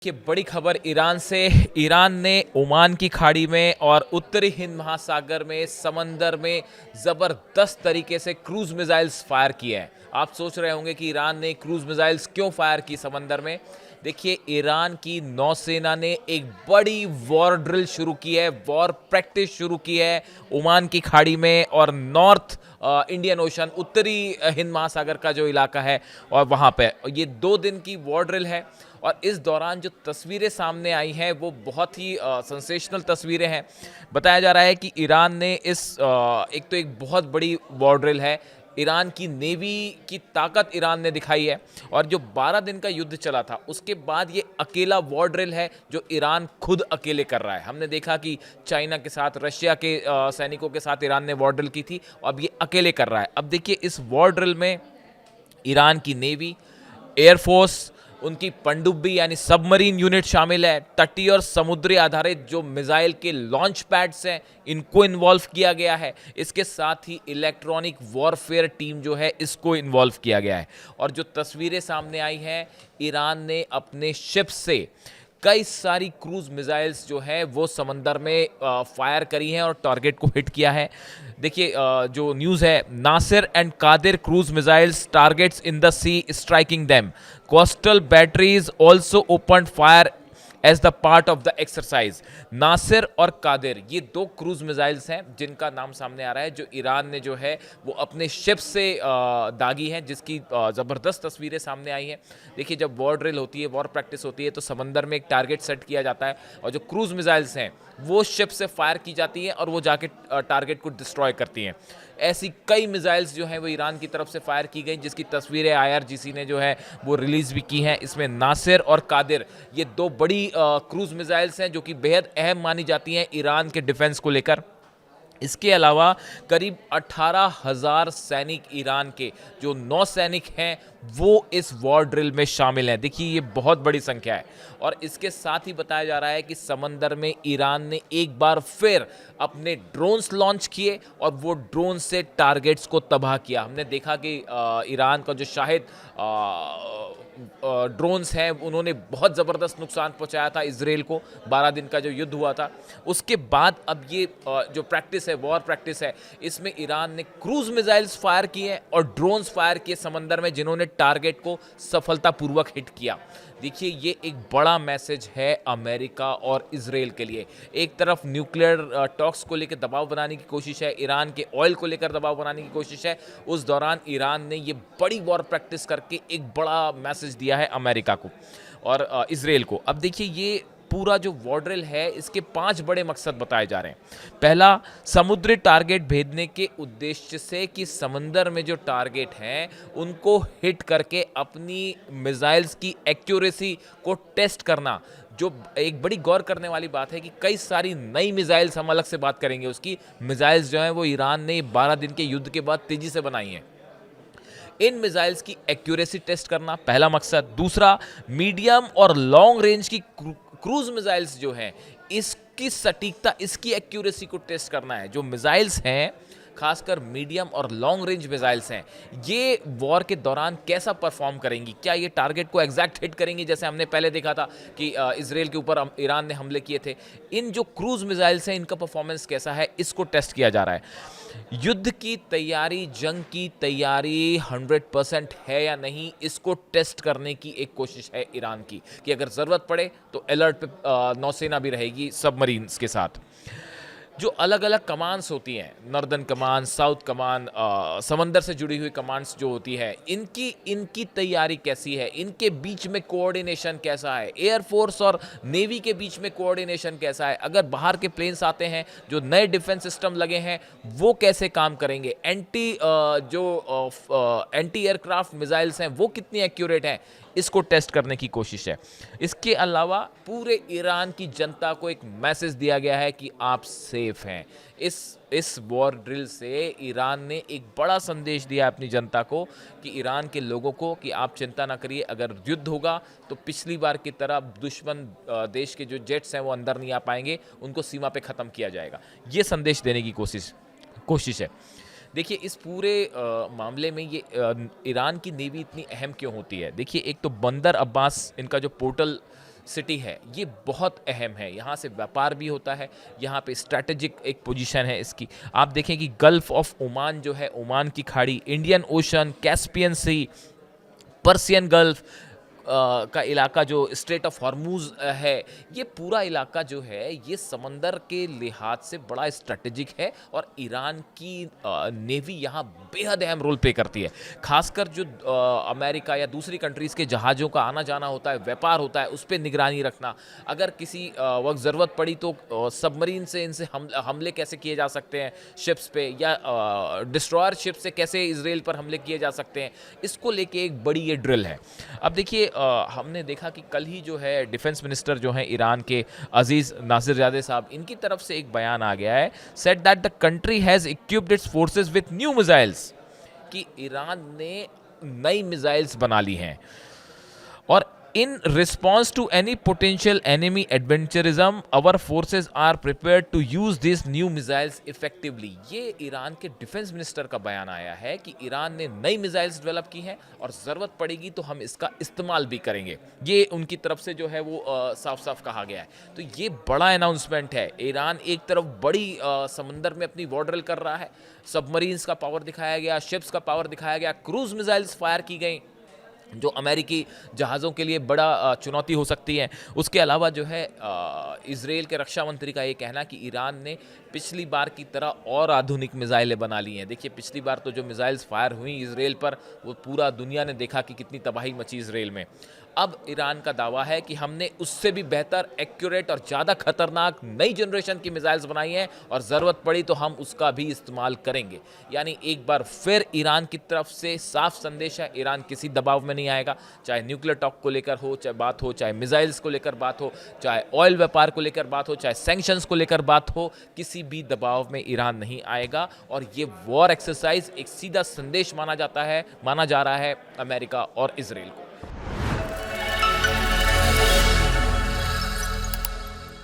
कि बड़ी खबर ईरान से। ईरान ने ओमान की खाड़ी में और उत्तरी हिंद महासागर में समंदर में ज़बरदस्त तरीके से क्रूज़ मिसाइल्स फायर किए हैं। आप सोच रहे होंगे कि ईरान ने क्रूज़ मिसाइल्स क्यों फायर की समंदर में। देखिए, ईरान की नौसेना ने एक बड़ी वॉर ड्रिल शुरू की है, वॉर प्रैक्टिस शुरू की है ओमान की खाड़ी में और नॉर्थ इंडियन ओशन, उत्तरी हिंद महासागर का जो इलाका है, और वहाँ पे ये 2 दिन की वॉर ड्रिल है। और इस दौरान जो तस्वीरें सामने आई हैं वो बहुत ही सेंसेशनल तस्वीरें हैं। बताया जा रहा है कि ईरान ने एक बहुत बड़ी वॉर ड्रिल है, ईरान की नेवी की ताकत ईरान ने दिखाई है। और जो 12 दिन का युद्ध चला था उसके बाद ये अकेला वॉर ड्रिल है जो ईरान खुद अकेले कर रहा है। हमने देखा कि चाइना के साथ, रशिया के सैनिकों के साथ ईरान ने वॉर ड्रिल की थी, अब ये अकेले कर रहा है। अब देखिए, इस वॉर ड्रिल में ईरान की नेवी, एयरफोर्स, उनकी पनडुब्बी यानी सबमरीन यूनिट शामिल है, तटीय और समुद्री आधारित जो मिसाइल के लॉन्च पैड्स हैं इनको इन्वॉल्व किया गया है। इसके साथ ही इलेक्ट्रॉनिक वॉरफेयर टीम जो है इसको इन्वॉल्व किया गया है। और जो तस्वीरें सामने आई हैं, ईरान ने अपने शिप से कई सारी क्रूज मिसाइल्स जो है वो समंदर में फायर करी हैं और टारगेट को हिट किया है। देखिए, जो न्यूज़ है, Nasir and Qadir cruise missiles targets in the sea striking them, coastal batteries also open fire as the part of the exercise. Nasir और कादिर ये 2 क्रूज मिसाइल्स हैं जिनका नाम सामने आ रहा है, जो ईरान ने जो है वो अपने शिप से दागी हैं, जिसकी ज़बरदस्त तस्वीरें सामने आई हैं। देखिए, जब वॉर ड्रिल होती है, वॉर प्रैक्टिस होती है, तो समंदर में एक टारगेट सेट किया जाता है और जो क्रूज मिसाइल्स हैं वो शिप से फायर की जाती हैं और वो जाके टारगेट को डिस्ट्रॉय करती हैं। ऐसी कई मिसाइल्स जो हैं वो ईरान की तरफ से फायर की गई, जिसकी तस्वीरें IRGC ने जो है वो रिलीज़ भी की हैं। इसमें नासिर और कादिर ये 2 बड़ी क्रूज मिसाइल्स हैं जो कि बेहद अहम मानी जाती हैं ईरान के डिफेंस को लेकर। इसके अलावा करीब 18,000 सैनिक ईरान के, जो नौसैनिक हैं, वो इस वॉर ड्रिल में शामिल हैं। देखिए, ये बहुत बड़ी संख्या है। और इसके साथ ही बताया जा रहा है कि समंदर में ईरान ने एक बार फिर अपने ड्रोन्स लॉन्च किए और वो ड्रोन से टारगेट्स को तबाह किया। हमने देखा कि ईरान का जो शाहिद ड्रोन्स हैं उन्होंने बहुत ज़बरदस्त नुकसान पहुंचाया था इजराइल को। 12 दिन का जो युद्ध हुआ था उसके बाद अब ये जो प्रैक्टिस है, वॉर प्रैक्टिस है, इसमें ईरान ने क्रूज मिसाइल्स फायर किए और ड्रोन्स फायर किए समंदर में, जिन्होंने टारगेट को सफलतापूर्वक हिट किया। देखिए, ये एक बड़ा मैसेज है अमेरिका और इजराइल के लिए। एक तरफ न्यूक्लियर टॉक्स को लेकर दबाव बनाने की कोशिश है, ईरान के ऑयल को लेकर दबाव बनाने की कोशिश है, उस दौरान ईरान ने ये बड़ी वॉर प्रैक्टिस करके एक बड़ा मैसेज दिया है अमेरिका को और इजराइल को। अब देखिए, ये पूरा जो वॉर ड्रिल है इसके 5 बड़े मकसद बताए जा रहे हैं। पहला, समुद्री टारगेट भेदने के उद्देश्य से कि समंदर में जो टारगेट हैं उनको हिट करके अपनी मिसाइल्स की एक्यूरेसी को टेस्ट करना। जो एक बड़ी गौर करने वाली बात है कि कई सारी नई मिसाइल्स, हम अलग से बात करेंगे उसकी, मिसाइल्स जो हैं वो ईरान ने 12 दिन के युद्ध के बाद तेजी से बनाई हैं। इन मिसाइल्स की एक्यूरेसी टेस्ट करना पहला मकसद। दूसरा, मीडियम और लॉन्ग रेंज की क्रूज मिसाइल्स जो हैं इसकी सटीकता, इसकी एक्यूरेसी को टेस्ट करना है। जो मिसाइल्स हैं, खासकर मीडियम और लॉन्ग रेंज मिसाइल्स हैं, ये वॉर के दौरान कैसा परफॉर्म करेंगी, क्या ये टारगेट को एग्जैक्ट हिट करेंगी, जैसे हमने पहले देखा था कि इसराइल के ऊपर ईरान ने हमले किए थे। इन जो क्रूज मिसाइल्स हैं इनका परफॉर्मेंस कैसा है, इसको टेस्ट किया जा रहा है। युद्ध की तैयारी, जंग की तैयारी 100% है या नहीं, इसको टेस्ट करने की एक कोशिश है ईरान की, कि अगर ज़रूरत पड़े तो अलर्ट पे नौसेना भी रहेगी सबमरीन्स के साथ। जो अलग अलग कमांड्स होती हैं, नॉर्दर्न कमांड, साउथ कमांड, समंदर से जुड़ी हुई कमांड्स जो होती है, इनकी इनकी तैयारी कैसी है, इनके बीच में कोऑर्डिनेशन कैसा है, एयरफोर्स और नेवी के बीच में कोऑर्डिनेशन कैसा है, अगर बाहर के प्लेन्स आते हैं, जो नए डिफेंस सिस्टम लगे हैं वो कैसे काम करेंगे, एंटी एयरक्राफ्ट मिसाइल्स हैं वो कितनी एक्यूरेट हैं, इसको टेस्ट करने की कोशिश है। इसके अलावा पूरे ईरान की जनता को एक मैसेज दिया गया है कि आप सेफ हैं। इस वॉर ड्रिल से ईरान ने एक बड़ा संदेश दिया अपनी जनता को, कि ईरान के लोगों को, कि आप चिंता ना करिए, अगर युद्ध होगा तो पिछली बार की तरह दुश्मन देश के जो जेट्स हैं वो अंदर नहीं आ पाएंगे, उनको सीमा पे ख़त्म किया जाएगा। ये संदेश देने की कोशिश है। देखिए, इस पूरे मामले में ये ईरान की नेवी इतनी अहम क्यों होती है। देखिए, एक तो बंदर अब्बास इनका जो पोर्टल सिटी है, ये बहुत अहम है। यहाँ से व्यापार भी होता है, यहाँ पे स्ट्रैटेजिक एक पोजीशन है इसकी। आप देखें कि गल्फ ऑफ ओमान जो है, ओमान की खाड़ी, इंडियन ओशन, कैस्पियन सी, पर्सियन गल्फ का इलाका, जो स्ट्रेट ऑफ हॉर्मूज है, ये पूरा इलाका जो है ये समंदर के लिहाज से बड़ा स्ट्रेटेजिक है और ईरान की नेवी यहाँ बेहद अहम रोल प्ले करती है। खासकर जो अमेरिका या दूसरी कंट्रीज़ के जहाज़ों का आना जाना होता है, व्यापार होता है, उस पर निगरानी रखना, अगर किसी वक्त ज़रूरत पड़ी तो सबमरीन से इनसे हमले कैसे किए जा सकते हैं शिप्स पे, या डिस्ट्रॉयर शिप से कैसे इसराइल पर हमले किए जा सकते हैं, इसको लेके एक बड़ी ये ड्रिल है। अब देखिए हमने देखा कि कल ही जो है डिफेंस मिनिस्टर जो हैं ईरान के, अजीज़ नासिरजादे साहब, इनकी तरफ से एक बयान आ गया है, said that the country has equipped its forces with new missiles, कि ईरान ने नई मिसाइल्स बना ली हैं और in response to any potential enemy adventurism our forces are prepared to use this new missiles effectively. ये ईरान के defence minister का बयान आया है कि ईरान ने नई मिसाइल्स डेवलप की हैं और ज़रूरत पड़ेगी तो हम इसका इस्तेमाल भी करेंगे। ये उनकी तरफ से जो है वो साफ साफ कहा गया है। तो ये बड़ा अनाउंसमेंट है। ईरान एक तरफ बड़ी समंदर में अपनी वॉर ड्रिल कर रहा है, सबमरीन्स का पावर दिखाया गया, शिप्स का पावर दिखाया गया, क्रूज मिसाइल्स फायर की गई जो अमेरिकी जहाज़ों के लिए बड़ा चुनौती हो सकती है। उसके अलावा जो है इजराइल के रक्षा मंत्री का ये कहना कि ईरान ने पिछली बार की तरह और आधुनिक मिसाइलें बना ली हैं। देखिए पिछली बार तो जो मिसाइल्स फायर हुई इजराइल पर, वो पूरा दुनिया ने देखा कि कितनी तबाही मची इजराइल में। अब ईरान का दावा है कि हमने उससे भी बेहतर, एक्यूरेट और ज़्यादा खतरनाक नई जनरेशन की मिसाइल्स बनाई हैं और ज़रूरत पड़ी तो हम उसका भी इस्तेमाल करेंगे। यानी एक बार फिर ईरान की तरफ से साफ संदेश है, ईरान किसी दबाव में नहीं आएगा, चाहे न्यूक्लियर टॉक को लेकर हो, चाहे बात हो, चाहे मिसाइल्स को लेकर बात हो, चाहे ऑयल व्यापार को लेकर बात हो, चाहे सैंक्शंस को लेकर बात हो, किसी भी दबाव में ईरान नहीं आएगा। और ये वॉर एक्सरसाइज एक सीधा संदेश माना जा रहा है अमेरिका और इसराइल को।